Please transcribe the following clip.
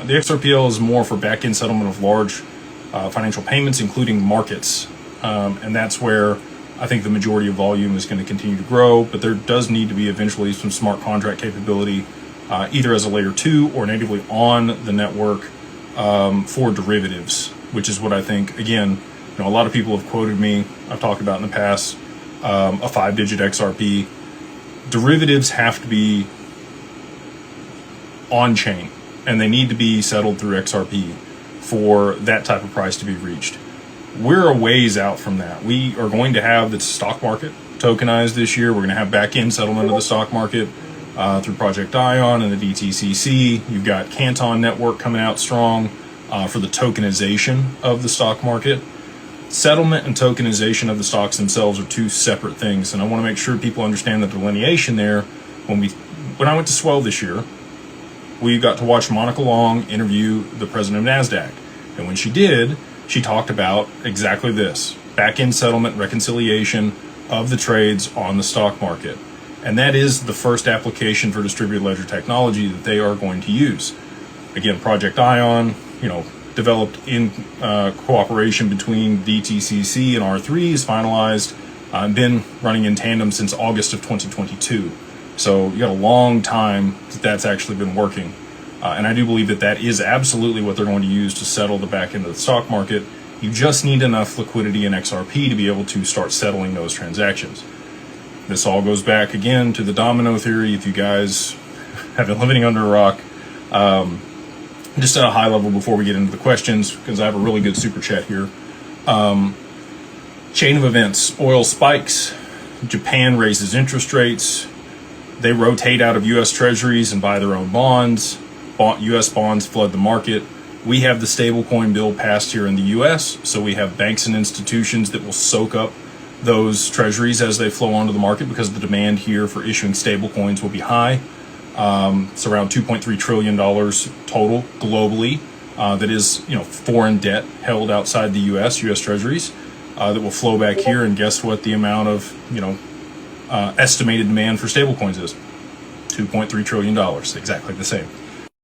The XRPL is more for back-end settlement of large financial payments, including markets. And that's where I think the majority of volume is going to continue to grow, but there does need to be eventually some smart contract capability, either as a layer 2 or natively on the network for derivatives, which is what I think, again, a lot of people have quoted me, I've talked about in the past, a 5-digit XRP. Derivatives have to be on-chain, and they need to be settled through XRP for that type of price to be reached. We're a ways out from that. We are going to have the stock market tokenized this year. We're going to have back-end settlement of the stock market through Project Ion and the DTCC. You've got Canton Network coming out strong for the tokenization of the stock market. Settlement and tokenization of the stocks themselves are two separate things, and I want to make sure people understand the delineation there. When I went to Swell this year, we got to watch Monica Long interview the president of NASDAQ, and when she did, she talked about exactly this: back-end settlement, reconciliation of the trades on the stock market. And that is the first application for distributed ledger technology that they are going to use. Again, Project Ion, developed in cooperation between DTCC and R3 is finalized, been running in tandem since August of 2022. So you got a long time that's actually been working. And I do believe that that is absolutely what they're going to use to settle the back end of the stock market. You just need enough liquidity in XRP to be able to start settling those transactions. This all goes back again to the domino theory. If you guys have been living under a rock, just at a high level before we get into the questions, because I have a really good super chat here. Chain of events: oil spikes, Japan raises interest rates, they rotate out of U.S. treasuries and buy their own bonds. U.S. bonds flood the market. We have the stablecoin bill passed here in the U.S., so we have banks and institutions that will soak up those treasuries as they flow onto the market, because the demand here for issuing stablecoins will be high. It's around $2.3 trillion total globally. That is, foreign debt held outside the U.S. treasuries that will flow back here. And guess what the amount of, estimated demand for stablecoins is? $2.3 trillion, exactly the same.